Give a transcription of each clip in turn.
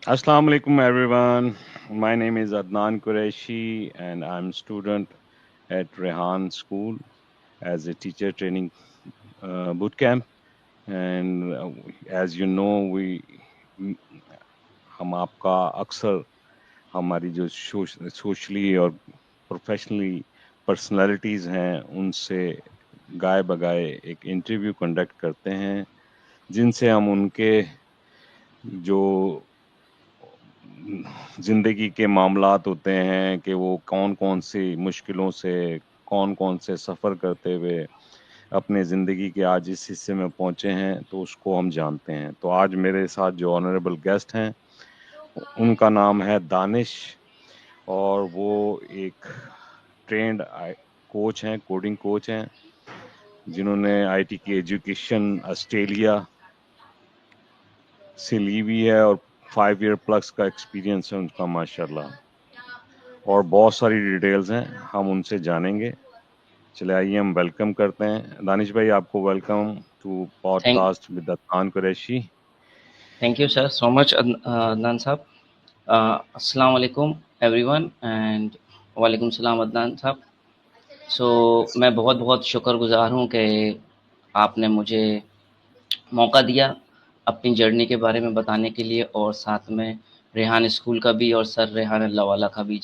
Assalamu alaikum everyone. My name is Adnan Qureshi and I'm student at Rehan School as a teacher training boot camp. And as you know, ہم آپ کا اکثر ہماری جو socially اور professionally personalities ہیں ان سے گائے بگائے ایک انٹرویو کنڈکٹ کرتے ہیں جن سے ہم ان کے جو زندگی کے معاملات ہوتے ہیں کہ وہ کون کون سی مشکلوں سے کون کون سے سفر کرتے ہوئے اپنے زندگی کے آج اس حصے میں پہنچے ہیں تو اس کو ہم جانتے ہیں. تو آج میرے ساتھ جو آنریبل گیسٹ ہیں ان کا نام ہے دانش اور وہ ایک ٹرینڈ کوچ ہیں, کوڈنگ کوچ ہیں جنہوں نے آئی ٹی کی ایجوکیشن آسٹریلیا سے لی ہوئی ہے اور 5 ایئر پلس کا ایکسپیرینس ہے ان کا ماشاء اللہ, اور بہت ساری ڈیٹیلز ہیں ہم ان سے جانیں گے. چلے آئیے ہم ویلکم کرتے ہیں. دانش بھائی آپ کو welcome to pod Thank, cast with Adnan Qureshi. thank you, sir, so much, Adnan sahab. Assalamu alaikum, everyone, and وعلیکم السلام عدنان صاحب. سو میں بہت بہت شکر گزار ہوں کہ آپ نے مجھے موقع دیا اپنی جرنی کے بارے میں بتانے کے لیے, اور ساتھ میں ریحان اسکول کا بھی اور سر ریحان اللہ والا کا بھی,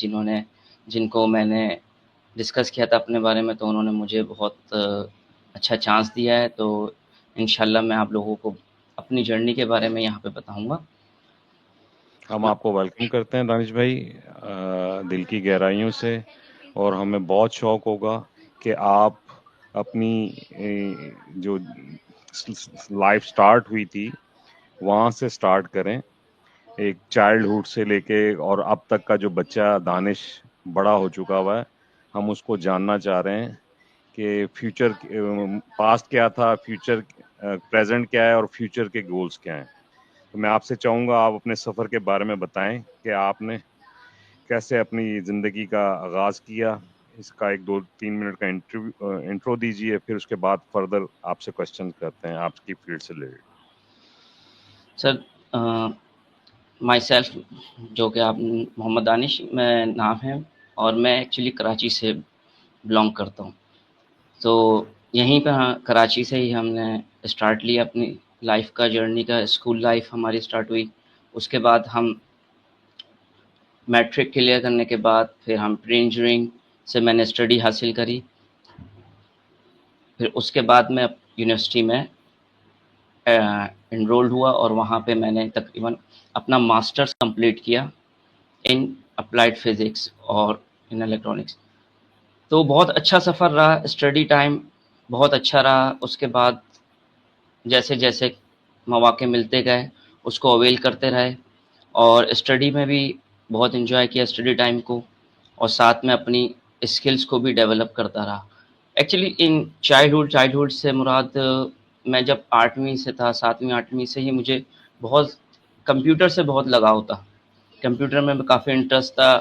جن کو میں نے ڈسکس کیا تھا اپنے بارے میں, تو انہوں نے مجھے بہت اچھا چانس دیا ہے. تو انشاءاللہ میں آپ لوگوں کو اپنی جرنی کے بارے میں یہاں پہ بتاؤں گا. ہم آپ کو ویلکم کرتے ہیں دانش بھائی دل کی گہرائیوں سے, اور ہمیں بہت شوق ہوگا کہ آپ اپنی جو لائف سٹارٹ ہوئی تھی وہاں سے سٹارٹ کریں, ایک چائلڈ ہوڈ سے لے کے اور اب تک کا جو بچہ دانش بڑا ہو چکا ہوا ہے. ہم اس کو جاننا چاہ رہے ہیں کہ فیوچر پاسٹ کیا تھا, فیوچر پریزنٹ کیا ہے اور فیوچر کے گولز کیا ہیں. تو میں آپ سے چاہوں گا آپ اپنے سفر کے بارے میں بتائیں کہ آپ نے کیسے اپنی زندگی کا آغاز کیا. اس کا 1-2-3 منٹ کا انٹرو دیجیے, پھر اس کے بعد فردر آپ سے کوشچن کرتے ہیں آپ کی فیلڈ سے ریلیٹڈ. سر, مائی سیلف, جو کہ آپ محمد دانش میں نام ہے, اور میں ایکچولی کراچی سے بلانگ کرتا ہوں. تو یہیں پہ کراچی سے ہی ہم نے اسٹارٹ لیا اپنی لائف کا جرنی کا. اسکول لائف ہماری اسٹارٹ ہوئی, اس کے بعد ہم میٹرک کلیئر کرنے کے بعد پھر ہم پری انجینئرنگ سے میں نے اسٹڈی حاصل کری. پھر اس کے بعد میں یونیورسٹی میں انرولڈ ہوا, اور وہاں پہ میں نے تقریباً اپنا ماسٹرز کمپلیٹ کیا ان اپلائیڈ فزکس اور ان الیکٹرانکس. تو بہت اچھا سفر رہا, اسٹڈی ٹائم بہت اچھا رہا. اس کے بعد جیسے جیسے مواقع ملتے گئے اس کو اویل کرتے رہے, اور اسٹڈی میں بھی بہت انجوائے کیا اسٹڈی ٹائم کو, اور ساتھ میں اپنی اسکلز کو بھی ڈیولپ کرتا رہا. ایکچولی ان چائلڈ ہوڈ سے مراد, میں جب 8ویں سے تھا, 7ویں 8ویں سے ہی مجھے بہت کمپیوٹر سے بہت لگاؤ تھا. کمپیوٹر میں کافی انٹرسٹ تھا.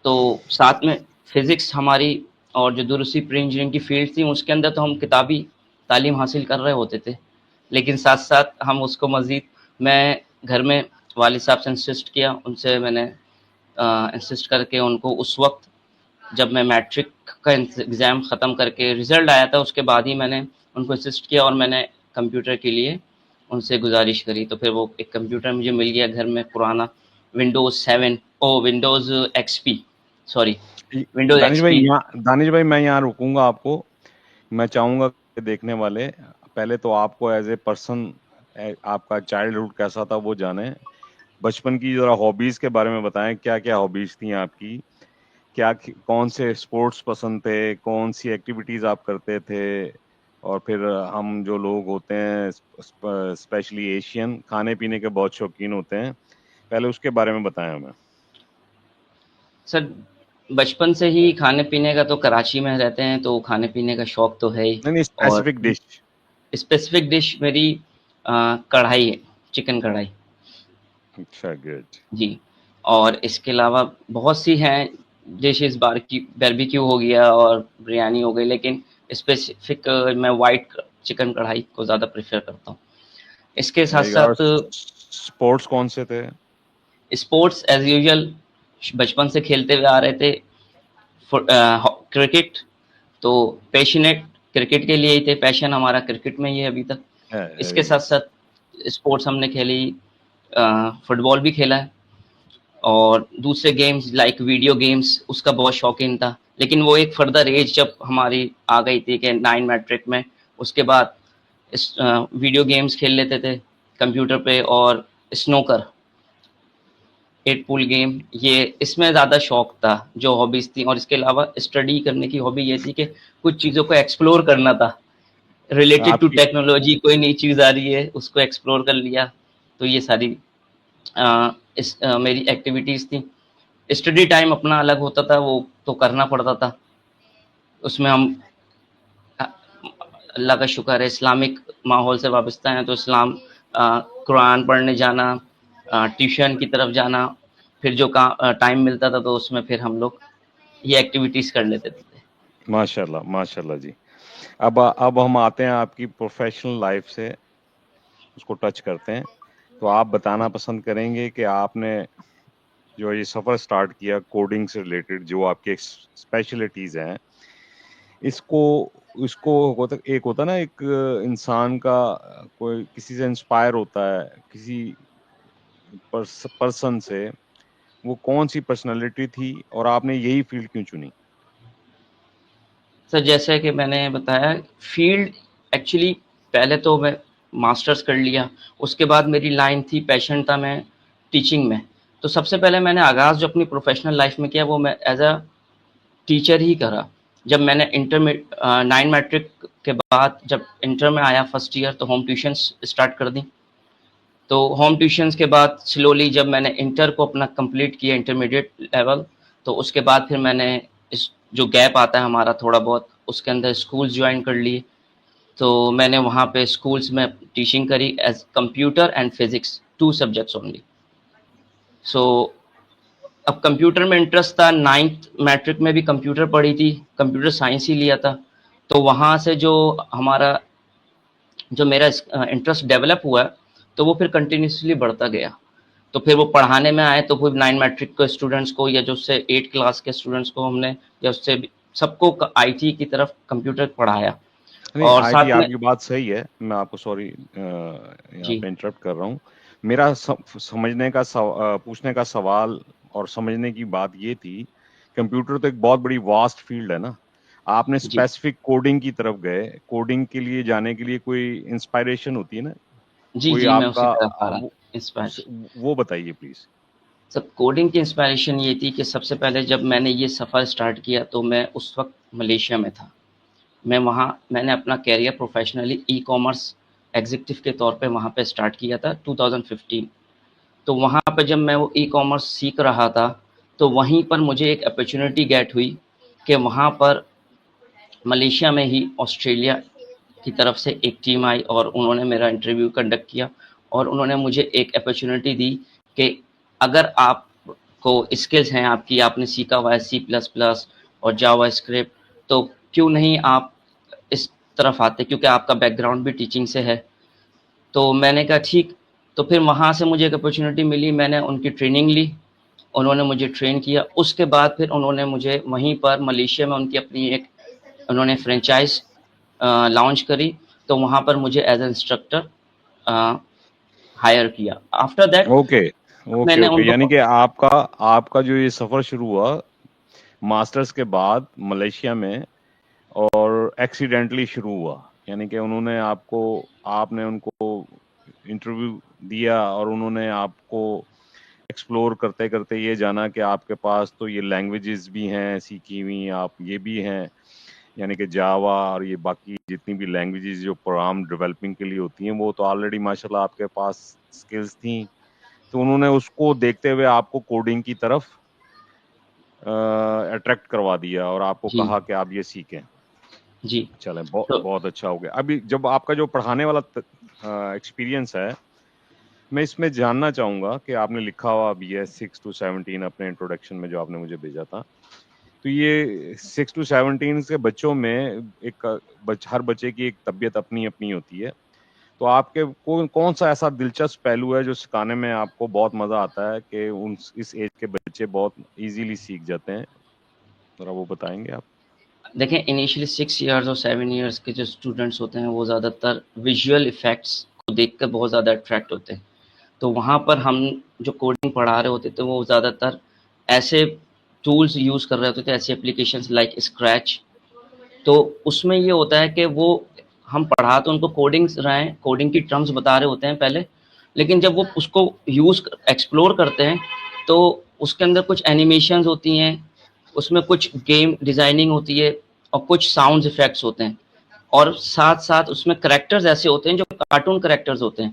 تو ساتھ میں فزکس ہماری اور جو دوسری پری انجینئرنگ کی فیلڈ تھی اس کے اندر تو ہم کتابی تعلیم حاصل کر رہے ہوتے تھے, لیکن ساتھ ساتھ ہم اس کو مزید, میں گھر میں والد صاحب سے انسسٹ کیا, ان سے میں نے انسسٹ کر کے ان کو اس وقت جب میں میٹرک کا ایگزام ختم کر کے رزلٹ آیا تھا اس کے بعد ہی میں نے ان کو انسسٹ کیا, اور میں نے کمپیوٹر کے لیے ان سے گزارش کری. تو پھر وہ ایک کمپیوٹر مجھے مل گیا گھر میں, پرانا ونڈوز 7 ونڈوز ایکس پی, سوری ونڈوز ایکس پی. دانش بھائی میں یہاں رکوں گا آپ کو. میں چاہوں گا کہ دیکھنے والے پہلے تو آپ کو ایز اے پرسن آپ کا چائلڈ ہوڈ کیسا تھا وہ جانیں. بچپن کی ذرا ہابیز کے بارے میں بتائیں, کیا کیا ہابیز تھیں آپ کی, کیا کون سے اسپورٹس پسند تھے, کون سی ایکٹیویٹیز آپ کرتے تھے, اور پھر ہم جو لوگ ہوتے ہیں اسپیشلی ایشین کھانے پینے کے بہت شوقین ہوتے ہیں, پہلے اس کے بارے میں بتائیں ہمیں. سر, بچپن سے ہی کھانے پینے کا, تو کراچی میں رہتے ہیں تو کھانے پینے کا شوق تو ہے ہی. نہیں اور اسپیسیفک ڈش. اسپیسیفک ڈش میری کڑھائی ہے, چکن کڑھائی. اچھا گڈ. جی, اور اس کے علاوہ بہت سی ہیں ڈشز, بیربیکیو ہو گیا اور بریانی ہو گئی, لیکن اسپیسیفک میں وائٹ چکن کڑھائی کو زیادہ پریفر کرتا ہوں. اس کے ساتھ اور ساتھ اسپورٹس کون سے تھے؟ اسپورٹس ایز یوزل بچپن سے کھیلتے ہوئے آ رہے تھے. کرکٹ تو پیشنیٹ کرکٹ کے لیے ہی تھے, پیشن ہمارا کرکٹ میں ہی ہے ابھی تک. اس کے ویری ساتھ گڈ. ساتھ اسپورٹس ہم نے کھیلی, فٹ بال بھی کھیلا ہے, اور دوسرے گیمز لائک ویڈیو گیمز اس کا بہت شوقین تھا. لیکن وہ ایک فردر ایج جب ہماری آ گئی تھی کہ 9 میٹرک میں, اس کے بعد ویڈیو گیمز کھیل لیتے تھے کمپیوٹر پہ, اور اسنوکر 8 پول گیم, یہ اس میں زیادہ شوق تھا جو ہابیز تھیں. اور اس کے علاوہ اسٹڈی کرنے کی ہابی یہ تھی کہ کچھ چیزوں کو ایکسپلور کرنا تھا ریلیٹڈ آپ ٹو کی ٹیکنالوجی. کوئی نئی چیز آ رہی ہے اس کو ایکسپلور کر لیا. تو یہ ساری میری ایکٹیویٹیز تھیں. اسٹڈی ٹائم اپنا الگ ہوتا تھا, وہ تو کرنا پڑتا تھا. اس میں ہم اللہ کا شکر ہے اسلامک ماحول سے وابستہ ہیں, تو اسلام قرآن پڑھنے جانا, ٹیوشن کی طرف جانا, پھر جو ٹائم ملتا تھا تو اس میں پھر ہم لوگ یہ ایکٹیویٹیز کر لیتے تھے. ماشاء اللہ ماشاء اللہ جی. اب ہم آتے ہیں آپ کی پروفیشنل لائف سے, اس کو ٹچ کرتے ہیں. تو آپ بتانا پسند کریں گے کہ آپ نے جو یہ سفر سٹارٹ کیا کوڈنگ سے ریلیٹڈ, جو آپ کی اسپیشلٹیز ہیں, اس کو ایک ہوتا نا, ایک انسان کا کوئی کسی سے انسپائر ہوتا ہے, کسی پرسن سے, وہ کون سی پرسنالٹی تھی اور آپ نے یہی فیلڈ کیوں چنی؟ سر جیسے کہ میں نے بتایا, فیلڈ ایکچولی پہلے تو میں ماسٹرز کر لیا, اس کے بعد میری لائن تھی, پیشن تھا میں ٹیچنگ میں. تو سب سے پہلے میں نے آغاز جو اپنی پروفیشنل لائف میں کیا وہ میں ایز اے ٹیچر ہی کرا. جب میں نے 9 میٹرک کے بعد جب انٹر میں آیا فرسٹ ایئر, تو ہوم ٹیوشنس اسٹارٹ کر دیں. تو ہوم ٹیوشنس کے بعد سلولی جب میں نے انٹر کو اپنا کمپلیٹ کیا انٹرمیڈیٹ لیول, تو اس کے بعد پھر میں نے اس جو گیپ آتا ہے ہمارا تھوڑا بہت, اس کے اندر اسکولز جوائن کر لیے. تو میں نے وہاں پہ اسکولس میں ٹیچنگ کری as computer and physics 2 subjects only. So اب کمپیوٹر میں انٹرسٹ تھا, 9th میٹرک میں بھی کمپیوٹر پڑھی تھی, کمپیوٹر سائنس ہی لیا تھا. تو وہاں سے جو ہمارا جو میرا انٹرسٹ ڈیولپ ہوا, تو وہ پھر کنٹینیوسلی بڑھتا گیا. تو پھر وہ پڑھانے میں آئے, تو پھر 9 میٹرک کے اسٹوڈنٹس کو, یا جو اس سے 8 کلاس کے اسٹوڈنٹس کو ہم نے, یا اس سے سب کو آئی ٹی کی طرف کمپیوٹر پڑھایا. نہیں, اور آئی ٹی ساتھ میں آپ کی بات صحیح ہے, میں آپ کو سوری یہاں جی پہ انٹرپٹ کر رہا ہوں. میرا سمجھنے کا پوچھنے کا سوال اور سمجھنے کی بات یہ تھی, کمپیوٹر تو ایک بہت بڑی واسٹ فیلڈ ہے نا, آپ نے جی اسپیسیفک کوڈنگ کی طرف گئے, کوڈنگ کے لیے جانے کے لیے کوئی انسپائریشن ہوتی ہے نا, جی کوئی جی میں آپ اسی کا طرف آ رہا ہوں. انسپائریشن وہ بتائیے پلیز. سب کوڈنگ کی انسپائریشن یہ تھی کہ سب سے پہلے جب میں نے یہ سفر اسٹارٹ کیا, تو میں اس وقت ملیشیا میں تھا. میں نے اپنا career professionally e commerce executive کے طور پہ وہاں پہ اسٹارٹ کیا تھا 2015. تو وہاں پہ جب میں وہ ای کامرس سیکھ رہا تھا, تو وہیں پر مجھے ایک اپرچونیٹی گیٹ ہوئی کہ وہاں پر ملیشیا میں ہی آسٹریلیا کی طرف سے ایک ٹیم آئی, اور انہوں نے میرا انٹرویو کنڈکٹ کیا, اور انہوں نے مجھے ایک اپرچونیٹی دی کہ اگر آپ کو اسکلز ہیں آپ کی, آپ نے سیکھا ہوا ہے C++ اور جاوا اسکرپٹ, تو کیوں نہیں آپ اس طرف آتے, کیونکہ آپ کا بیک گراؤنڈ بھی ٹیچنگ سے ہے. تو میں نے کہا ٹھیک. تو پھر وہاں سے مجھے ایک اپرچونیٹی ملی, میں نے ان کی ٹریننگ لی, انہوں نے مجھے ٹرین کیا. اس کے بعد پھر انہوں نے مجھے وہیں پر ملیشیا میں ان کی اپنی ایک انہوں نے فرینچائز لانچ کری, تو وہاں پر مجھے ایز اے انسٹرکٹر ہائر کیا. آفٹر دیٹ اوکے میں اوکے نے اوکے, ان یعنی کو کہ آپ کا جو یہ سفر شروع ہوا ماسٹرز کے بعد ملیشیا میں, اور ایکسیڈنٹلی شروع ہوا, یعنی کہ آپ نے ان کو انٹرویو دیا, اور انہوں نے آپ کو ایکسپلور کرتے کرتے یہ جانا کہ آپ کے پاس تو یہ لینگویجز بھی ہیں سیکھی ہوئی, آپ یہ بھی ہیں, یعنی کہ جاوا اور یہ باقی جتنی بھی لینگویجز جو پروگرام ڈیولپنگ کے لیے ہوتی ہیں, وہ تو آلریڈی ماشاءاللہ آپ کے پاس اسکلز تھیں. تو انہوں نے اس کو دیکھتے ہوئے آپ کو کوڈنگ کی طرف اٹریکٹ کروا دیا, اور آپ کو جی کہا کہ آپ یہ سیکھیں. جی چلیں, تو بہت اچھا ہو گیا. ابھی جب آپ کا جو پڑھانے والا ایکسپیرینس ہے, میں اس میں جاننا چاہوں گا کہ آپ نے لکھا ہوا ابھی ہے 6 to 17 اپنے انٹروڈکشن میں جو آپ نے مجھے بھیجا تھا, تو یہ 6 to 17 کے بچوں میں ایک ہر بچے کی ایک طبیعت اپنی اپنی ہوتی ہے. تو آپ کے کون سا ایسا دلچسپ پہلو ہے جو سکھانے میں آپ کو بہت مزہ آتا ہے کہ اس ایج کے بچے بہت ایزیلی سیکھ جاتے ہیں؟ ذرا وہ بتائیں گے آپ؟ دیکھیں انیشلی 6 ایئرز اور 7 ایئرس کے جو اسٹوڈنٹس ہوتے ہیں وہ زیادہ تر ویژول افیکٹس کو دیکھ کر بہت زیادہ اٹریکٹ ہوتے ہیں. تو وہاں پر ہم جو کوڈنگ پڑھا رہے ہوتے تھے وہ زیادہ تر ایسے ٹولز یوز کر رہے ہوتے تھے, ایسی اپلیکیشنز لائک اسکریچ. تو اس میں یہ ہوتا ہے کہ وہ ہم پڑھا تو ان کو کوڈنگ رہے ہیں, کوڈنگ کی ٹرمز بتا رہے ہوتے ہیں پہلے, لیکن جب وہ اس کو یوز ایکسپلور کرتے ہیں تو اس کے اندر کچھ اینیمیشنز ہوتی ہیں, اس میں کچھ گیم ڈیزائننگ ہوتی ہے اور کچھ ساؤنڈ افیکٹس ہوتے ہیں, اور ساتھ ساتھ اس میں کریکٹرز ایسے ہوتے ہیں جو کارٹون کریکٹرز ہوتے ہیں.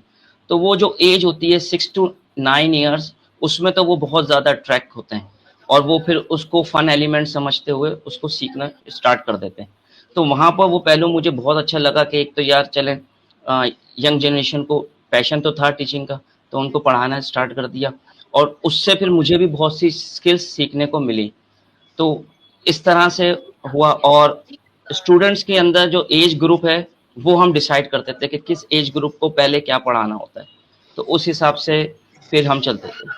تو وہ جو ایج ہوتی ہے 6 to 9 ایئرس, اس میں تو وہ بہت زیادہ اٹریکٹ ہوتے ہیں اور وہ پھر اس کو فن ایلیمنٹ سمجھتے ہوئے اس کو سیکھنا اسٹارٹ کر دیتے ہیں. تو وہاں پر وہ پہلو مجھے بہت اچھا لگا کہ ایک تو یار چلیں ینگ جنریشن کو پیشن تو تھا ٹیچنگ کا, تو ان کو پڑھانا اسٹارٹ کر دیا, اور اس سے پھر مجھے بھی بہت سی اسکلس سیکھنے کو ملی. تو اس طرح سے ہوا, اور اسٹوڈنٹس کے اندر جو ایج گروپ ہے وہ ہم ڈیسائیڈ کرتے تھے کہ کس ایج گروپ کو پہلے کیا پڑھانا ہوتا ہے, تو اس حساب سے پھر ہم چلتے تھے.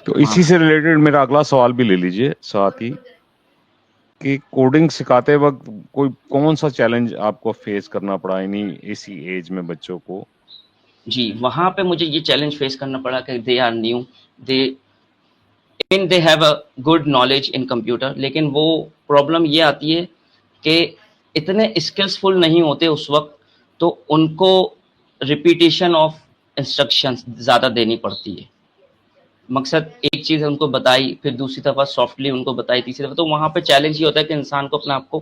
تو اسی سے ریلیٹڈ میرا اگلا سوال بھی لے لیجئے ساتھ ہی, کہ کوڈنگ سکھاتے وقت کون سا چیلنج آپ کو فیس کرنا پڑا اسی ایج میں بچوں کو؟ جی وہاں پہ مجھے یہ چیلنج فیس کرنا پڑا کہ they are new, they have a good knowledge in computer, لیکن وہ پرابلم یہ آتی ہے کہ اتنے اسکلسفل نہیں ہوتے اس وقت, تو ان کو ریپیٹیشن آف انسٹرکشن زیادہ دینی پڑتی ہے. مقصد ایک چیز ان کو بتائی, پھر دوسری دفعہ سافٹلی ان کو بتائی, تیسری دفعہ, تو وہاں پہ چیلنج یہ ہوتا ہے کہ انسان کو اپنے آپ کو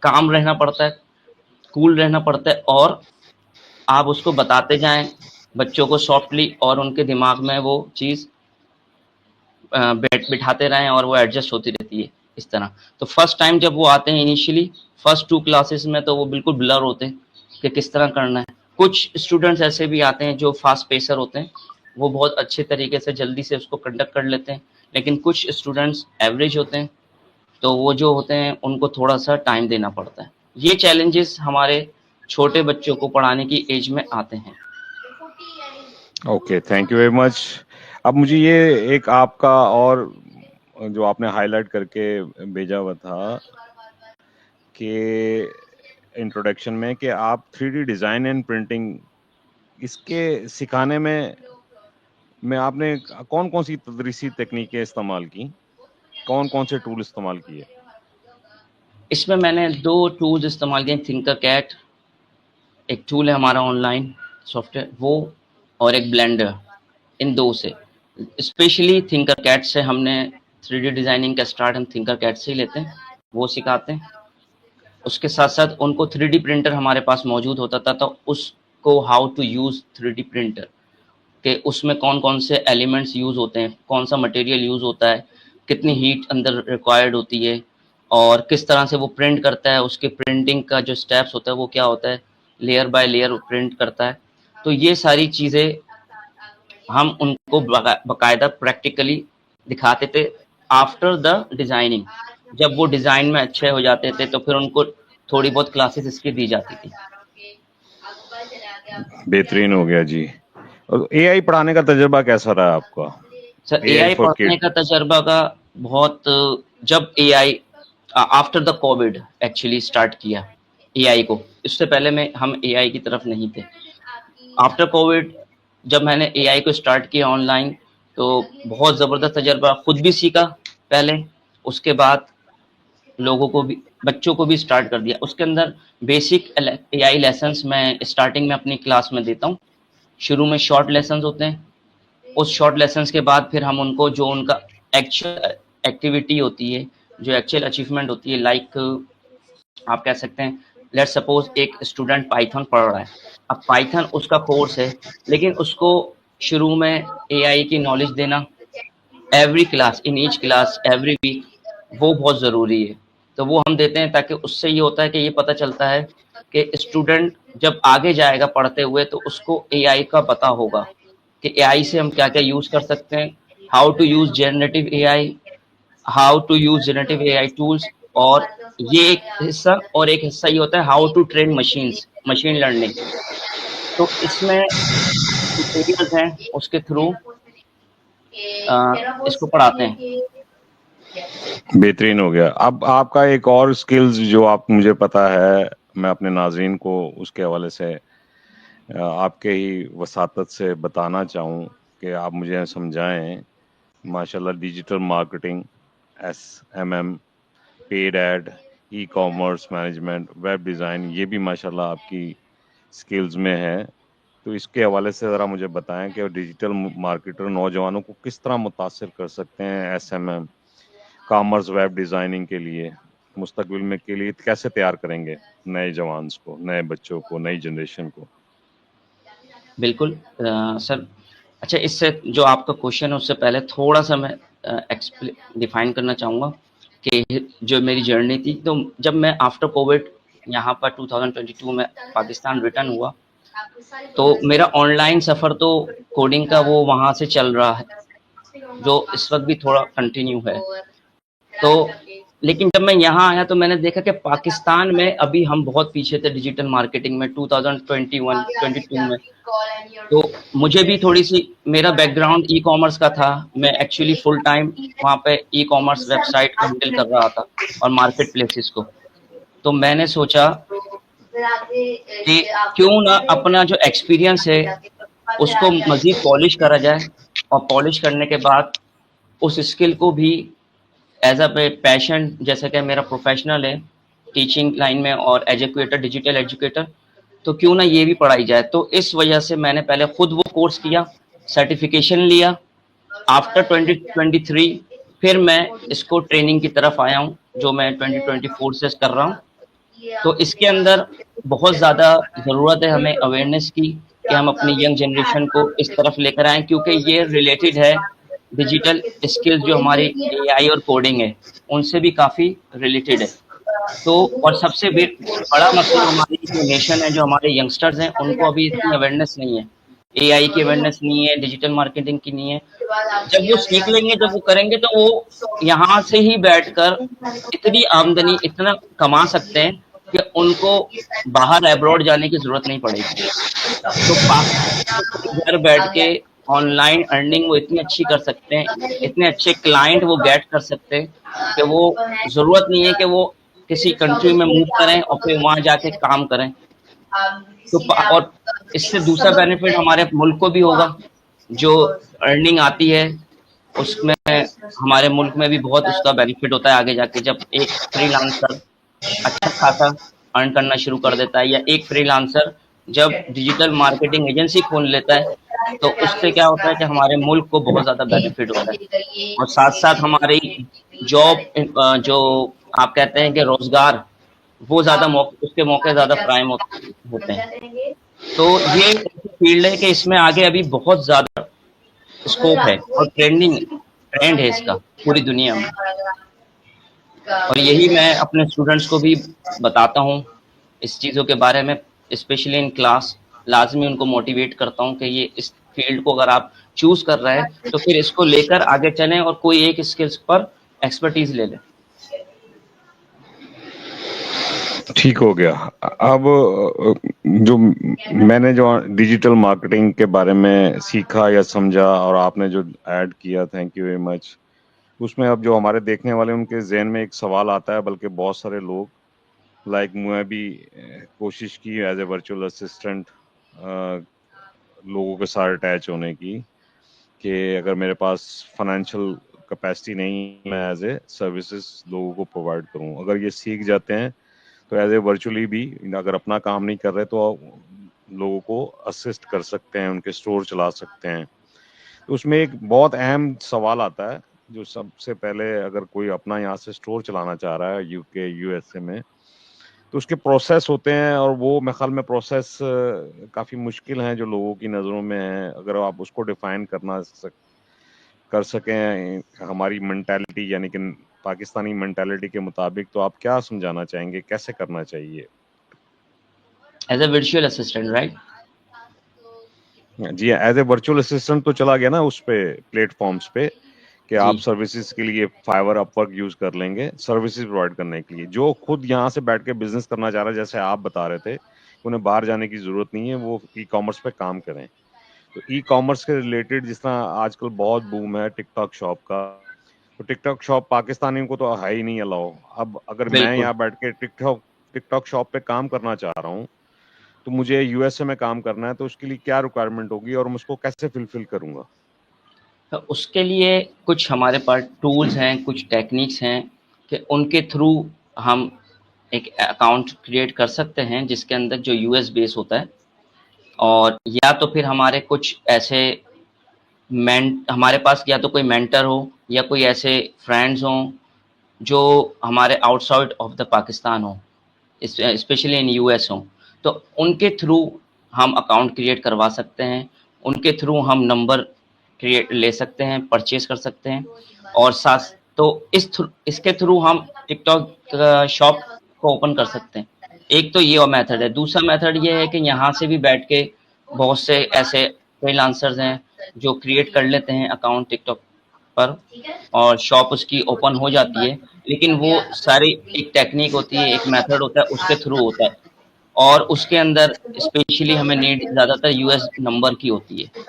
کام رہنا پڑتا ہے, کول رہنا پڑتا ہے, اور آپ اس کو بتاتے جائیں بچوں کو سافٹلی, اور ان کے دماغ میں وہ چیز بٹھاتے رہیں اور وہ ایڈجسٹ ہوتی رہتی ہے اس طرح. تو فرسٹ ٹائم جب وہ آتے ہیں انیشلی فرسٹ 2 کلاسز میں, تو وہ بالکل بلر ہوتے ہیں کہ کس طرح کرنا ہے. کچھ اسٹوڈنٹس ایسے بھی آتے ہیں جو فاسٹ پیسر ہوتے ہیں, وہ بہت اچھے طریقے سے جلدی سے اس کو کنڈکٹ کر لیتے ہیں, لیکن کچھ اسٹوڈنٹس ایوریج ہوتے ہیں, تو وہ جو ہوتے ہیں ان کو تھوڑا سا ٹائم دینا پڑتا ہے. یہ چیلنجز ہمارے چھوٹے بچوں کو پڑھانے کی ایج میں آتے ہیں. Okay, thank you very much. اب مجھے یہ ایک آپ کا اور جو آپ نے ہائی لائٹ کر کے بھیجا ہوا تھا کہ انٹروڈکشن میں, کہ آپ 3D ڈیزائن اینڈ پرنٹنگ اس کے سکھانے میں آپ نے کون کون سی تدریسی تکنیکیں استعمال کی, کون سے ٹول استعمال کیے؟ اس میں نے 2 ٹولز استعمال کیے, تھنکر کیٹ ایک ٹول ہے ہمارا آن لائن سافٹ ویئر, وہ, اور ایک بلینڈر. ان 2 سے اسپیشلی تھنکر کیٹ سے ہم نے 3D ڈیزائننگ کا اسٹارٹ ہم تھنکر کیٹ سے ہی لیتے ہیں, وہ سکھاتے ہیں. اس کے ساتھ ساتھ ان کو 3D پرنٹر ہمارے پاس موجود ہوتا تھا, تو اس کو how to use 3D printer, کہ اس میں کون کون سے ایلیمنٹس یوز ہوتے ہیں, کون سا مٹیریل یوز ہوتا ہے, کتنی ہیٹ اندر ریکوائرڈ ہوتی ہے, اور کس طرح سے وہ پرنٹ کرتا ہے, اس کے پرنٹنگ کا جو سٹیپس ہوتا ہے وہ کیا ہوتا ہے, لیئر بائی لیئر پرنٹ کرتا ہے. تو یہ ساری چیزیں ہم ان کو باقاعدہ پریکٹیکلی دکھاتے تھے آفٹر دا ڈیزائننگ. جب وہ ڈیزائن میں اچھے ہو جاتے تھے تو پھر ان کو تھوڑی بہت کلاسز اس کی دی جاتی تھی. بہترین ہو گیا جی. اے آئی پڑھانے کا تجربہ کیسا رہا آپ کا؟ سر اے آئی پڑھنے کا تجربہ کا بہت, جب A I after the Covid actually start کیا اے آئی کو, اس سے پہلے ہم اے آئی کی طرف نہیں تھے. آفٹر کووڈ جب میں نے اے آئی کو اسٹارٹ کیا آن لائن, تو بہت زبردست تجربہ, خود بھی سیکھا پہلے, اس کے بعد لوگوں کو بھی, بچوں کو بھی اسٹارٹ کر دیا. اس کے اندر بیسک اے آئی لیسنس میں اسٹارٹنگ میں اپنی کلاس میں دیتا ہوں. شروع میں شارٹ لیسنز ہوتے ہیں, اس شارٹ لیسنس کے بعد پھر ہم ان کو جو ان کا ایکچوئل ایکٹیویٹی ہوتی ہے, جو ایکچوئل اچیومنٹ ہوتی ہے, لائک آپ کہہ سکتے ہیں لیٹ سپوز ایک اسٹوڈنٹ پائتھن پڑھ رہا ہے. اب پائتھن اس کا کورس ہے, لیکن اس کو شروع میں اے آئی کی نالج دینا ایوری کلاس, ان ایچ کلاس, ایوری ویک, وہ بہت ضروری ہے. تو وہ ہم دیتے ہیں تاکہ اس سے یہ ہوتا ہے کہ یہ پتہ چلتا ہے کہ اسٹوڈنٹ جب آگے جائے گا پڑھتے ہوئے تو اس کو اے آئی کا پتہ ہوگا کہ اے آئی سے ہم کیا کیا یوز کر سکتے ہیں, how to use generative A I, how to use generative A I tools. اور یہ ایک حصہ, اور ایک حصہ یہ ہوتا ہے how to train machines, machine learning. تو اس میں ٹیوٹوریلز ہیں, اس کے تھرو اس کو پڑھاتے ہیں. بہترین ہو گیا. اب آپ کا ایک اور سکلز جو آپ مجھے پتا ہے, میں اپنے ناظرین کو اس کے حوالے سے آپ کے ہی وساطت سے بتانا چاہوں کہ آپ مجھے سمجھائیں. ماشاءاللہ digital marketing, SMM, paid ad, e commerce management, web design, یہ بھی ماشاءاللہ آپ کی سکلز میں ہے. تو اس کے حوالے سے ذرا مجھے بتائیں کہ ڈیجیٹل مارکیٹر نوجوانوں کو کس طرح متاثر کر سکتے ہیں, SMM, کامرس, ویب ڈیزائننگ کے لیے مستقبل میں کے لیے کیسے تیار کریں گے نئے جوانز کو, نئے بچوں کو, نئی جنریشن کو. بالکل سر. اچھا, اس سے جو آپ کا کوشچن ہے اس سے پہلے تھوڑا سا میں ڈیفائن کرنا چاہوں گا کہ جو میری جرنی تھی, تو جب میں آفٹر کووڈ یہاں پر 2022 میں پاکستان ریٹرن ہوا, تو میرا آن لائن سفر تو کوڈنگ کا وہ وہاں سے چل رہا ہے, جو اس وقت بھی تھوڑا کنٹینیو ہے. تو لیکن جب میں یہاں آیا تو میں نے دیکھا کہ پاکستان میں ابھی ہم بہت پیچھے تھے ڈیجیٹل مارکیٹنگ میں 2021-22 میں. تو مجھے بھی تھوڑی سی, میرا بیک گراؤنڈ ای کامرس کا تھا, میں ایکچولی فل ٹائم وہاں پہ ای کامرس ویب سائٹ کو ہینڈل کر رہا تھا اور مارکیٹ پلیسز کو. تو میں نے سوچا کہ کیوں نہ اپنا جو ایکسپیرینس ہے اس کو مزید پالش کرا جائے, اور پالش کرنے کے بعد اس اسکل کو بھی ایز اے پیشن, جیسا کہ میرا پروفیشنل ہے ٹیچنگ لائن میں اور ایجوکیٹر, ڈیجیٹل ایجوکیٹر, تو کیوں نہ یہ بھی پڑھائی جائے. تو اس وجہ سے میں نے پہلے خود وہ کورس کیا, سرٹیفکیشن لیا. آفٹر 2023 پھر میں اس کو ٹریننگ کی طرف آیا ہوں, جو میں 2024 سے کر رہا ہوں. تو اس کے اندر بہت زیادہ ضرورت ہے ہمیں اویئرنیس کی کہ ہم اپنی ینگ جنریشن کو اس طرف لے کر آئیں, کیونکہ یہ ریلیٹڈ ہے ڈیجیٹل اسکل جو ہماری اے آئی اور کوڈنگ ہے ان سے بھی کافی ریلیٹڈ ہے. تو اور سب سے بڑا مسئلہ ہماری جو نیشن ہے, جو ہمارے ینگسٹرز ہیں, ان کو ابھی اتنی اویئرنیس نہیں ہے, اے آئی کی اویئرنیس نہیں ہے, ڈیجیٹل مارکیٹنگ کی نہیں ہے. جب وہ سیکھ لیں گے, جب وہ کریں گے, تو وہ یہاں سے ہی بیٹھ کر اتنی آمدنی اتنا کما سکتے ہیں کہ ان کو باہر ایبراڈ جانے کی ضرورت نہیں پڑے گی. تو گھر بیٹھ کے آن لائن ارننگ وہ اتنی اچھی کر سکتے ہیں, اتنے اچھے کلائنٹ وہ گیٹ کر سکتے ہیں کہ وہ ضرورت نہیں ہے کہ وہ کسی کنٹری میں موو کریں اور پھر وہاں جا کے کام کریں. تو اور اس سے دوسرا بینیفٹ ہمارے ملک کو بھی ہوگا, جو ارننگ آتی ہے اس میں ہمارے ملک میں بھی بہت اس کا بینیفٹ ہوتا ہے آگے جا کے. جب ایک فری لانسر اچھا خاصا ارن کرنا شروع کر دیتا ہے, یا ایک فری لانسر جب ڈیجیٹل مارکیٹنگ ایجنسی کھول لیتا ہے, تو اس سے کیا ہوتا ہے کہ ہمارے ملک کو بہت زیادہ بینیفٹ ہوتا ہے. اور ساتھ ساتھ ہماری جاب جو آپ کہتے ہیں کہ روزگار, وہ زیادہ اس کے موقع زیادہ فراہم ہوتے ہیں. تو یہ فیلڈ ہے کہ اس میں آگے ابھی بہت زیادہ اسکوپ ہے, اور ٹرینڈ ہے اس کا پوری دنیا میں. اور یہی میں اپنے اسٹوڈنٹس کو بھی بتاتا ہوں اس چیزوں کے بارے میں, اسپیشلی ان کلاس لازمی ان کو موٹیویٹ کرتا ہوں کہ یہ اس فیلڈ کو اگر آپ چوز کر رہے ہیں تو پھر اس کو لے کر آگے چلیں اور کوئی ایک اسکلس پر ایکسپرٹیز لے لیں. ٹھیک ہو گیا. اب جو میں نے جو ڈیجیٹل مارکیٹنگ کے بارے میں سیکھا یا سمجھا اور آپ نے جو ایڈ کیا, تھینک یو ویری مچ. اس میں اب جو ہمارے دیکھنے والے ان کے ذہن میں ایک سوال آتا ہے, بلکہ بہت سارے لوگ لائک میں بھی کوشش کی ایز اے ورچوئل اسسٹنٹ لوگوں کے ساتھ اٹیچ ہونے کی, کہ اگر میرے پاس فائنینشیل کیپیسٹی نہیں, میں ایز اے سروسز لوگوں کو پرووائڈ کروں. اگر یہ سیکھ جاتے ہیں تو ایز اے ورچولی بھی, اگر اپنا کام نہیں کر رہے تو لوگوں کو اسسٹ کر سکتے ہیں, ان کے اسٹور چلا سکتے ہیں. تو اس میں ایک بہت اہم سوال آتا ہے, جو سب سے پہلے اگر کوئی اپنا یہاں سے اسٹور چلانا چاہ رہا ہے UK USA میں, تو اس کے پروسیس ہوتے ہیں, اور وہ میرے خیال میں پروسیس کافی مشکل ہیں جو لوگوں کی نظروں میں ہیں. اگر آپ اس کو ڈیفائن کر سکیں ہماری مینٹالٹی یعنی کہ پاکستانی مینٹالٹی کے مطابق, تو آپ کیا سمجھانا چاہیں گے, کیسے کرنا چاہیے؟ As a virtual assistant, right? جی, ایز اے ورچوئل اسسٹنٹ تو چلا گیا نا اس پہ پلیٹ فارمز پہ, کہ جی آپ سروسز کے لیے فائیور اپ ورک یوز کر لیں گے سروسز پرووائڈ کرنے کے لیے. جو خود یہاں سے بیٹھ کے بزنس کرنا چاہ رہا ہے, جیسے آپ بتا رہے تھے انہیں باہر جانے کی ضرورت نہیں ہے, وہ ای کامرس پہ کام کریں. تو ای کامرس کے ریلیٹڈ جس طرح آج کل بہت بوم ہے ٹک ٹاک شاپ کا, تو ٹک ٹاک شاپ پاکستانیوں کو تو ہے ہی نہیں الاؤ. اب اگر میں بالکل. یہاں بیٹھ کے ٹک ٹاک شاپ پہ کام کرنا چاہ رہا ہوں, تو مجھے یو ایس اے میں کام کرنا ہے, تو اس کے لیے کیا ریکوائرمنٹ ہوگی اور میں اس کو کیسے فلفل کروں گا؟ تو اس کے لیے کچھ ہمارے پاس ٹولز ہیں, کچھ ٹیکنیکس ہیں کہ ان کے تھرو ہم ایک اکاؤنٹ کریٹ کر سکتے ہیں جس کے اندر جو یو ایس بیس ہوتا ہے, اور یا تو پھر ہمارے کچھ ایسے ہمارے پاس یا تو کوئی مینٹر ہو یا کوئی ایسے فرینڈز ہوں جو ہمارے out side of the Pakistan ہوں, اسپیشلی ان یو ایس ہوں, تو ان کے تھرو ہم اکاؤنٹ کریٹ کروا سکتے ہیں. ان کے تھرو ہم نمبر لے سکتے ہیں, پرچیز کر سکتے ہیں, اور ساتھ تو اس کے تھرو ہم ٹک ٹاک شاپ کو اوپن کر سکتے ہیں. ایک تو یہ میتھڈ ہے. دوسرا میتھڈ یہ ہے کہ یہاں سے بھی بیٹھ کے بہت سے ایسے فری لانسرز ہیں جو کریٹ کر لیتے ہیں اکاؤنٹ ٹک ٹاک پر, اور شاپ اس کی اوپن ہو جاتی ہے, لیکن وہ ساری ایک ٹیکنیک ہوتی ہے, ایک میتھڈ ہوتا ہے, اس کے تھرو ہوتا ہے, اور اس کے اندر اسپیشلی ہمیں نیڈ زیادہ تر یو ایس نمبر کی ہوتی ہے.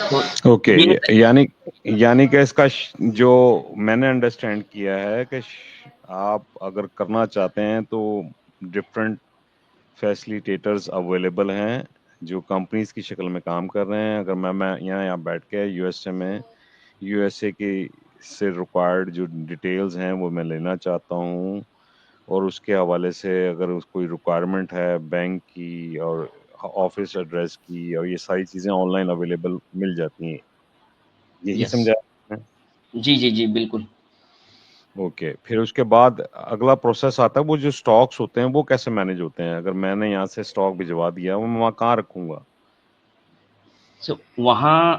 تو اوکے, یہ یعنی کہ اس کا جو میں نے انڈرسٹینڈ کیا ہے کہ آپ اگر کرنا چاہتے ہیں تو ڈفرینٹ فیسلیٹیٹرز اویلیبل ہیں جو کمپنیز کی شکل میں کام کر رہے ہیں. اگر میں یہاں بیٹھ کے یو ایس اے میں یو ایس اے کی سے ریکوائرڈ جو ڈیٹیلز ہیں وہ میں لینا چاہتا ہوں, اور اس کے حوالے سے اگر کوئی ریکوائرمنٹ ہے بینک کی اور آفس ایڈریس کی, اور یہ ساری چیزیں آن لائن اویلیبل مل جاتی ہیں, یہی یس, سمجھا ہے؟ جی جی جی بالکل. اوکے, پھر اس کے بعد اگلا پروسیس آتا ہے, وہ جو سٹاکس ہوتے ہیں وہ کیسے مینیج ہوتے ہیں؟ اگر میں نے یہاں سے سٹاک بھجوا دیا, وہ میں وہاں کہاں رکھوں گا؟ سو وہاں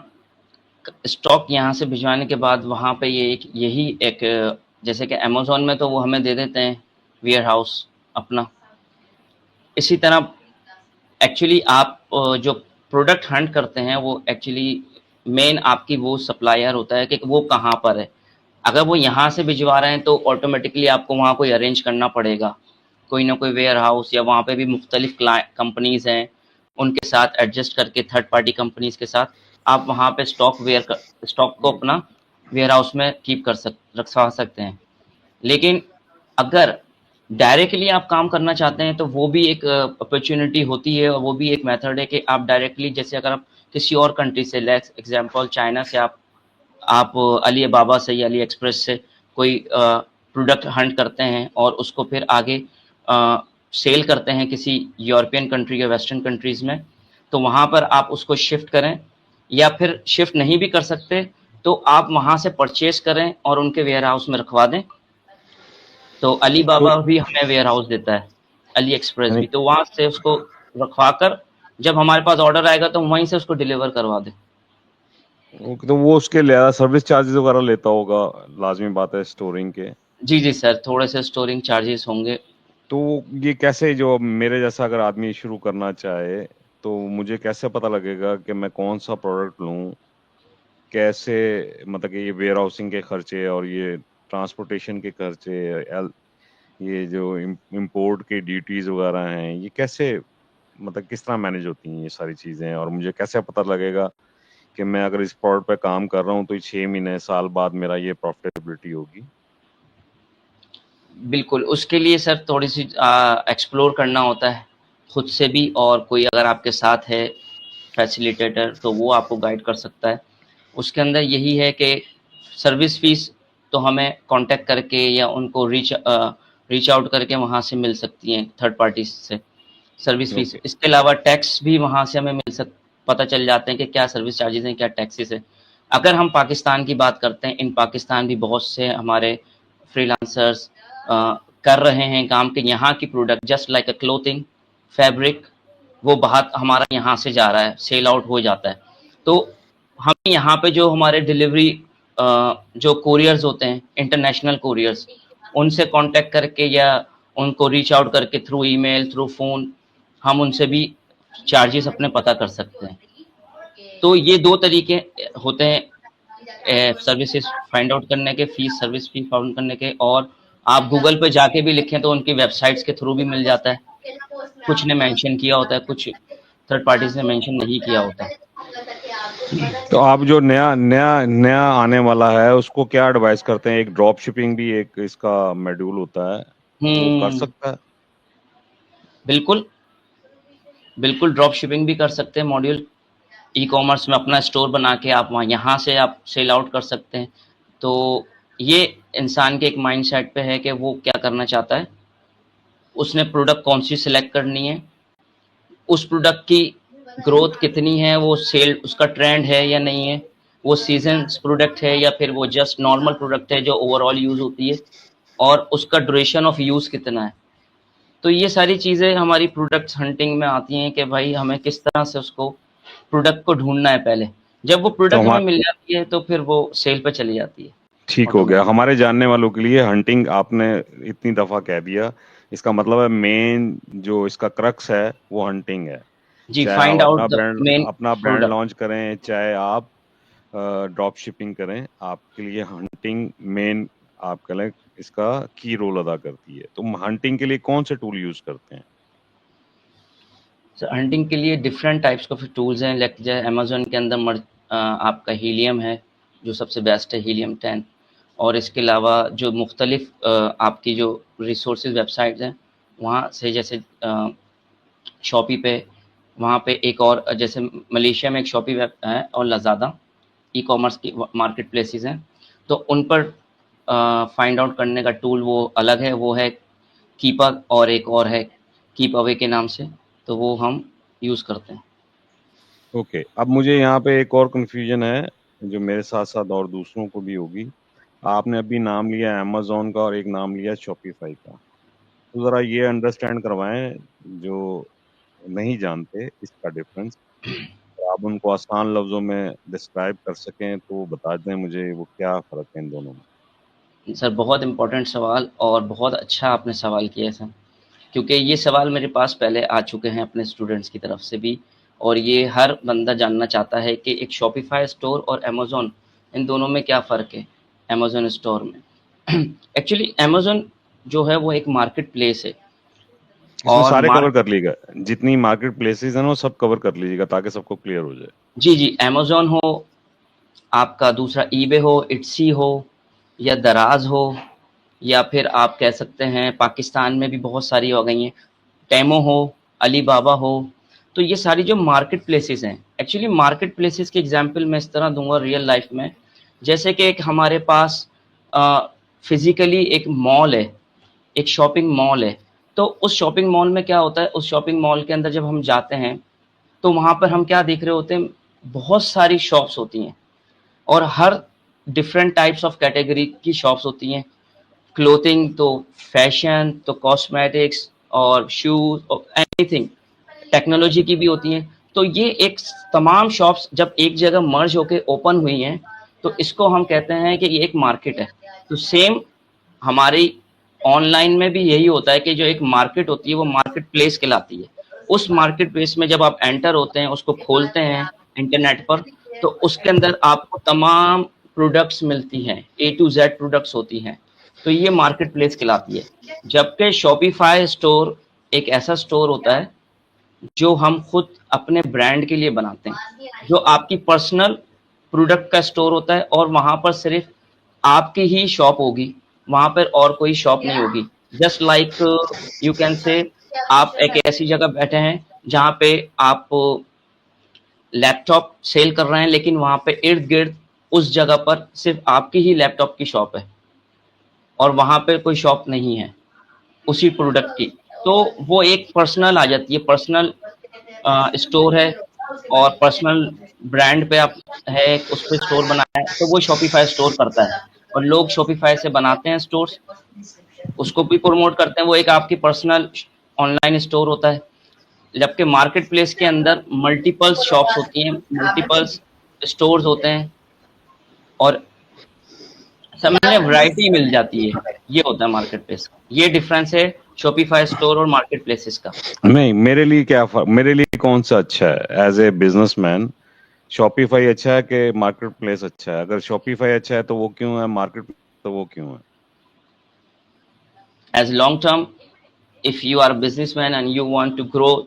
اسٹاک یہاں سے بھجوانے کے بعد وہاں پہ یہی ایک, جیسے کہ امیزون میں تو وہ ہمیں دے دیتے ہیں ویئر ہاؤس اپنا. اسی طرح ایکچولی آپ جو پروڈکٹ ہنٹ کرتے ہیں وہ ایکچولی مین آپ کی وہ سپلائر ہوتا ہے کہ وہ کہاں پر ہے. اگر وہ یہاں سے بھجوا رہے ہیں تو آٹومیٹکلی آپ کو وہاں کوئی ارینج کرنا پڑے گا, کوئی نہ کوئی ویئر ہاؤس, یا وہاں پہ بھی مختلف کمپنیز ہیں, ان کے ساتھ ایڈجسٹ کر کے تھرڈ پارٹی کمپنیز کے ساتھ آپ وہاں پہ اسٹاک کو اپنا ویئر ہاؤس میں رکھوا سکتے ہیں. لیکن اگر ڈائریکٹلی آپ کام کرنا چاہتے ہیں تو وہ بھی ایک اپرچونٹی ہوتی ہے, اور وہ بھی ایک میتھڈ ہے کہ آپ ڈائریکٹلی, جیسے اگر آپ کسی اور کنٹری سے, لیٹس ایگزامپل چائنا سے, آپ علی بابا سے یا علی ایکسپریس سے کوئی پروڈکٹ ہنٹ کرتے ہیں اور اس کو پھر آگے سیل کرتے ہیں کسی یورپین کنٹری یا ویسٹرن کنٹریز میں, تو وہاں پر آپ اس کو شفٹ کریں, یا پھر شفٹ نہیں بھی کر سکتے تو آپ وہاں سے پرچیز کریں اور ان کے ویئر ہاؤس میں رکھوا دیں. تو علی تو بابا بھی ہمیں ویئر ہاؤس دیتا ہے, علی ایکسپریس یعنی بھی, تو وہاں سے اس کو رکھوا کر جب ہمارے پاس آرڈر آئے گا تو وہیں سے اس کو ڈیلیور کروا دیں. تو وہ اس کے لیے سروس چارجز وغیرہ لیتا ہوگا, لازمی بات ہے اسٹورنگ کے. جی جی سر, تھوڑے سے اسٹورنگ چارجز ہوں گے. تو یہ کیسے, جو میرے جیسا اگر آدمی شروع کرنا چاہے تو مجھے کیسے پتہ لگے گا کہ میں کون سا پروڈکٹ لوں, کیسے, مطلب کہ یہ ویئر ہاؤسنگ کے خرچے اور یہ ٹرانسپورٹیشن کے خرچے, یہ جو امپورٹ کی ڈیوٹیز وغیرہ ہیں, یہ کیسے, مطلب کس طرح مینیج ہوتی ہیں یہ ساری چیزیں, اور مجھے کیسے پتہ لگے گا کہ میں اگر اس پروڈکٹ پہ کام کر رہا ہوں تو 6 مہینے سال بعد میرا یہ پروفیٹیبلٹی ہوگی؟ بالکل, اس کے لیے سر تھوڑی سی ایکسپلور کرنا ہوتا ہے خود سے بھی, اور کوئی اگر آپ کے ساتھ ہے فیسیلیٹیٹر تو وہ آپ کو گائیڈ کر سکتا ہے. اس کے اندر یہی ہے کہ سروس فیس تو ہمیں کانٹیکٹ کر کے یا ان کو ریچ آؤٹ کر کے وہاں سے مل سکتی ہیں تھرڈ پارٹی سے سروس فیس. اوکے. اس کے علاوہ ٹیکس بھی وہاں سے ہمیں پتہ چل جاتے ہیں کہ کیا سروس چارجز ہیں, کیا ٹیکسز ہیں. اگر ہم پاکستان کی بات کرتے ہیں, ان پاکستان بھی بہت سے ہمارے فری لانسرز کر رہے ہیں کام, کہ یہاں کی product just like a clothing, fabric, وہ بہت ہمارا یہاں سے جا رہا ہے, سیل آؤٹ ہو جاتا ہے. تو ہم یہاں پہ جو ہمارے ڈلیوری جو کوریئرز ہوتے ہیں, انٹرنیشنل کوریئرز, ان سے کانٹیکٹ کر کے یا ان کو ریچ آؤٹ کر کے تھرو ای میل, تھرو فون, ہم ان سے بھی چارجز اپنے پتہ کر سکتے ہیں. تو یہ دو طریقے ہوتے ہیں سروسز فائنڈ آؤٹ کرنے کے, سروس فی فائنڈ کرنے کے. اور آپ گوگل پہ جا کے بھی لکھیں تو ان کی ویب سائٹس کے تھرو بھی مل جاتا ہے. کچھ نے مینشن کیا ہوتا ہے, کچھ تھرڈ پارٹیز نے مینشن نہیں کیا ہوتا. تو آپ جو نیا آنے والا ہے اس کو کیا ایڈوائز کرتے ہیں؟ ایک ڈراپ شپنگ بھی ایک اس کا میڈیول ہوتا ہے, وہ کر سکتا ہے؟ بالکل بالکل, ڈراپ شپنگ بھی کر سکتے ہیں ماڈیول. ای کامرس میں اپنا اسٹور بنا کے آپ وہاں یہاں سے آپ سیل آؤٹ کر سکتے ہیں. تو یہ انسان کے ایک مائنڈ سیٹ پہ ہے کہ وہ کیا کرنا چاہتا ہے. اس نے پروڈکٹ کون سی سلیکٹ کرنی ہے, اس پروڈکٹ کی گروتھ کتنی ہے, وہ سیل اس کا ٹرینڈ ہے یا نہیں ہے, وہ سیزنس پروڈکٹ ہے یا پھر وہ جسٹ نارمل پروڈکٹ ہے جو اوور آل یوز ہوتی ہے, اور اس کا ڈوریشن آف یوز کتنا ہے. تو یہ ساری چیزیں ہماری پروڈکٹس ہنٹنگ میں آتی ہیں کہ بھائی ہمیں کس طرح سے اس کو پروڈکٹ کو ڈھونڈنا ہے. پہلے جب وہ تو پروڈکٹ ہمیں مل جاتی ہے تو پھر وہ سیل پہ چلی جاتی ہے. ٹھیک ہو گیا. ہمارے جاننے والوں کے لیے ہنٹنگ آپ نے اتنی دفعہ کہہ دیا, اس کا مطلب ہے مین جو اس کا کرکس ہے وہ ہنٹنگ ہے. جی, چاہے آپ فائنڈ آؤٹ دا مین اپنا برانڈ پروڈکٹ. لانچ کریں, چاہے آپ ڈراپ شپنگ کریں, آپ کے لیے ہنٹنگ مین آپ کہہ لیں اس کا کی رول ادا کرتی ہے. تم ہنٹنگ کے لیے کون سے ٹول یوز کرتے ہیں؟ ہنٹنگ کے لیے ڈفرینٹ ٹائپس کے ٹولز ہیں. لائک جیسے امیزون کے اندر آپ کا ہیلیم ہے جو سب سے بیسٹ ہے, ہیلیم 10. اور اس کے علاوہ جو مختلف آپ کی جو ریسورسز ویب سائٹس ہیں وہاں سے, جیسے شاپی پہ, وہاں پہ ایک اور جیسے ملیشیا میں ایک شاپی ویب ہے, اور لزادہ ای کامرس کی مارکیٹ پلیسز ہیں. تو ان پر فائنڈ آؤٹ کرنے کا ٹول وہ الگ ہے, وہ ہے کیپا, اور ایک اور ہے کیپ اوے کے نام سے, تو وہ ہم یوز کرتے ہیں. اوکے, اب مجھے یہاں پہ ایک اور کنفیوژن ہے جو میرے ساتھ ساتھ اور دوسروں کو بھی ہوگی. آپ نے ابھی نام لیا امیزون کا اور ایک نام لیا شاپیفائی کا, تو ذرا یہ انڈرسٹینڈ کروائیں جو نہیں جانتے اس کا ڈفرنس. آپ ان کو آسان لفظوں میں ڈسکرائب کر سکیں تو بتا دیں مجھے وہ کیا فرق ہے ان دونوں میں. سر بہت امپورٹنٹ سوال, اور بہت اچھا آپ نے سوال کیا ہے سر, کیونکہ یہ سوال میرے پاس پہلے آ چکے ہیں اپنے اسٹوڈنٹس کی طرف سے بھی, اور یہ ہر بندہ جاننا چاہتا ہے کہ ایک شاپیفائی اسٹور اور امیزون, ان دونوں میں کیا فرق ہے. امیزون اسٹور میں ایکچولی امیزون جو ہے وہ ایک مارکیٹ پلیس ہے. اس میں اور سارے کور کر لیے گا, جتنی مارکیٹ پلیسز ہیں وہ سب کور کر لیجیے گا تاکہ سب کو کلیئر ہو جائے. جی, امیزون ہو, آپ کا دوسرا ای بے ہو, اٹسی ہو, یا دراز ہو, یا پھر آپ کہہ سکتے ہیں پاکستان میں بھی بہت ساری ہو گئی ہیں, ٹیمو ہو, علی بابا ہو. تو یہ ساری جو مارکیٹ پلیسز ہیں, ایکچولی مارکیٹ پلیسز کی ایگزامپل میں اس طرح دوں گا ریئل لائف میں, جیسے کہ ایک ہمارے پاس فزیکلی ایک مال ہے, ایک شاپنگ مال ہے. تو اس شاپنگ مال میں کیا ہوتا ہے, اس شاپنگ مال کے اندر جب ہم جاتے ہیں تو وہاں پر ہم کیا دیکھ رہے ہوتے ہیں, بہت ساری شاپس ہوتی ہیں, اور ہر ڈفرینٹ ٹائپس آف کیٹیگری کی شاپس ہوتی ہیں. کلوتھنگ تو فیشن تو کاسمیٹکس اور شوز اور اینی تھنگ, ٹیکنالوجی کی بھی ہوتی ہیں. تو یہ ایک تمام شاپس جب ایک جگہ مرج ہو کے اوپن ہوئی ہیں تو اس کو ہم کہتے ہیں کہ یہ ایک مارکیٹ ہے. تو سیم ہماری آن لائن میں بھی یہی ہوتا ہے کہ جو ایک مارکیٹ ہوتی ہے وہ مارکیٹ پلیس کہلاتی ہے. اس مارکیٹ پلیس میں جب آپ انٹر ہوتے ہیں, اس کو کھولتے ہیں انٹرنیٹ پر, تو اس کے اندر آپ کو تمام پروڈکٹس ملتی ہیں, اے ٹو زیڈ پروڈکٹس ہوتی ہیں. تو یہ مارکیٹ پلیس کہلاتی ہے. جبکہ شاپیفائی اسٹور ایک ایسا اسٹور ہوتا ہے جو ہم خود اپنے برانڈ کے لیے بناتے ہیں, جو آپ کی پرسنل پروڈکٹ کا اسٹور ہوتا ہے, اور وہاں پر صرف آپ کی ہی شاپ ہوگی, وہاں پر اور کوئی شاپ نہیں ہوگی. Just like you can say آپ ایک ایسی جگہ بیٹھے ہیں جہاں پہ آپ لیپ ٹاپ سیل کر رہے ہیں, لیکن وہاں پہ ارد گرد اس جگہ پر صرف آپ کی ہی لیپ ٹاپ کی شاپ ہے, اور وہاں پہ کوئی شاپ نہیں ہے اسی پروڈکٹ کی. تو وہ ایک پرسنل آ جاتی ہے, پرسنل اسٹور ہے, اور پرسنل برانڈ پہ آپ ہے اس پہ اسٹور بنایا ہے, تو وہ شاپیفائی اسٹور کرتا ہے. اور لوگ شاپیفائی سے بناتے ہیں اسٹورس, اس کو بھی پروموٹ کرتے ہیں, وہ ایک آپ کی پرسنل آن لائن اسٹور ہوتا ہے. جبکہ مارکیٹ پلیس کے اندر ملٹیپل شاپس ہوتی ہیں, ملٹیپل اسٹورز ہوتے ہیں, اور سب میں ورائٹی مل جاتی ہے. یہ ہوتا ہے مارکیٹ پلیس. یہ ڈفرینس ہے شاپیفائی اسٹور اور مارکیٹ پلیسز کا. نہیں, میرے لیے کیا میرے لیے کون سا اچھا ہے as a business man? Shopify اچھا ہے کہ مارکیٹ پلیس اچھا ہے؟ اگر شاپیفائی اچھا ہے تو وہ کیوں ہے, مارکیٹ تو وہ کیوں ہے؟ As long term if you are a businessman and you want to grow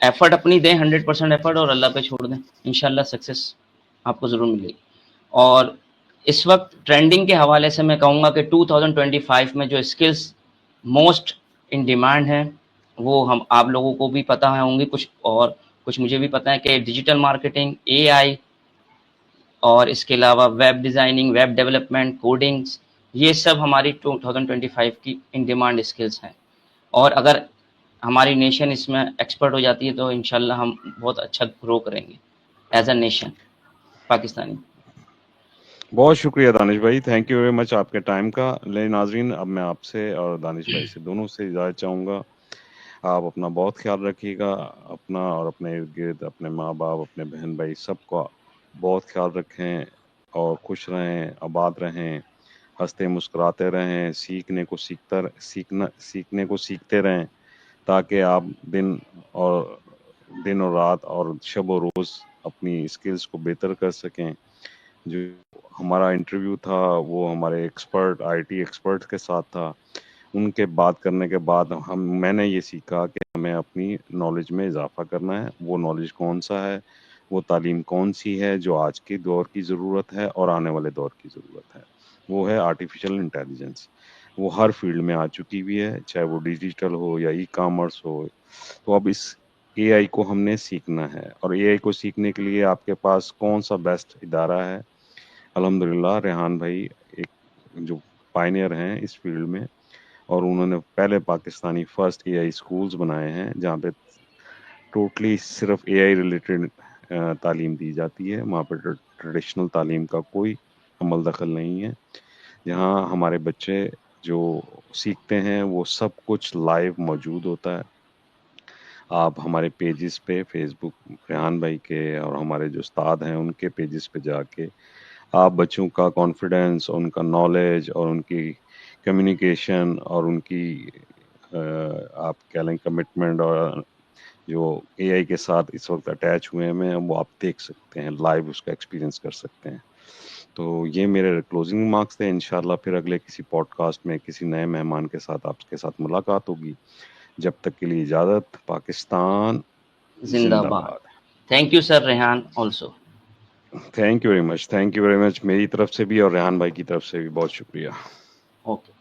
effort اپنی دیں 100% ایفرٹ اور اللہ پہ چھوڑ دیں, انشاءاللہ سکسیس آپ کو ضرور ملے گی. اور اس وقت ٹرینڈنگ کے حوالے سے میں کہوں گا کہ 2025 میں جو اسکلس موسٹ ان ڈیمانڈ ہیں وہ ہم آپ لوگوں کو بھی پتہ ہوں گی, کچھ مجھے بھی پتہ ہے کہ ڈیجیٹل مارکیٹنگ, اے آئی, اور اس کے علاوہ ویب ڈیزائننگ, ویب ڈیولپمنٹ, کوڈنگس, یہ سب ہماری 2025 کی ان ڈیمانڈ اسکلس ہیں. اور اگر ہماری نیشن اس میں ایکسپرٹ ہو جاتی ہے تو انشاءاللہ ہم بہت اچھا گرو کریں گے ایز اے نیشن پاکستانی. بہت شکریہ دانش بھائی, تھینک یو ویری مچ آپ کے ٹائم کا. لے ناظرین, اب میں آپ سے اور دانش بھائی سے دونوں سے اجازت چاہوں گا. آپ اپنا بہت خیال رکھیے گا, اپنا اور اپنے ارد گرد اپنے ماں باپ, اپنے بہن بھائی سب کا بہت خیال رکھیں, اور خوش رہیں, آباد رہیں, ہنستے مسکراتے رہیں, سیکھنے کو سیکھتے رہیں, تاکہ آپ دن اور رات اور شب و روز اپنی اسکلز کو بہتر کر سکیں. جو ہمارا انٹرویو تھا وہ ہمارے ایکسپرٹ, آئی ٹی ایکسپرٹ کے ساتھ تھا. ان کے بات کرنے کے بعد میں نے یہ سیکھا کہ ہمیں اپنی نالج میں اضافہ کرنا ہے. وہ نالج کون سا ہے, وہ تعلیم کون سی ہے جو آج کے دور کی ضرورت ہے اور آنے والے دور کی ضرورت ہے, وہ ہے آرٹیفیشل انٹیلیجنس. وہ ہر فیلڈ میں آ چکی بھی ہے, چاہے وہ ڈیجیٹل ہو یا ای کامرس ہو. تو اب اس اے آئی کو ہم نے سیکھنا ہے, اور اے آئی کو سیکھنے کے لیے آپ کے پاس کون سا بیسٹ ادارہ ہے؟ الحمدللہ ریحان بھائی ایک جو پائنیئر ہیں اس فیلڈ میں, اور انہوں نے پہلے پاکستانی فرسٹ اے آئی اسکولز بنائے ہیں جہاں پہ ٹوٹلی صرف اے آئی ریلیٹڈ تعلیم دی جاتی ہے. وہاں پہ ٹریڈیشنل تعلیم کا کوئی عمل دخل نہیں ہے. جہاں ہمارے بچے جو سیکھتے ہیں وہ سب کچھ لائیو موجود ہوتا ہے. آپ ہمارے پیجز پہ, فیس بک ریحان بھائی کے اور ہمارے جو استاد ہیں ان کے پیجز پہ جا کے آپ بچوں کا کانفیڈینس, ان کا نالج اور ان کی کمیونیکیشن اور ان کی آپ کہہ لیں کمٹمنٹ, اور جو اے آئی کے ساتھ اس وقت اٹیچ ہوئے ہیں وہ آپ دیکھ سکتے ہیں, لائیو اس کا ایکسپیرینس کر سکتے ہیں. تو یہ میرے کلوزنگ ریمارکس تھے. انشاءاللہ پھر اگلے کسی پوڈ کاسٹ میں کسی نئے مہمان کے ساتھ آپ کے ساتھ ملاقات ہوگی. جب تک کے لیے اجازت. پاکستان زندہ زندہ باد. باد. Thank you sir Rehan also. Thank you very much, thank you very much. میری طرف سے بھی اور ریحان بھائی کی طرف سے بھی بہت شکریہ. اوکے.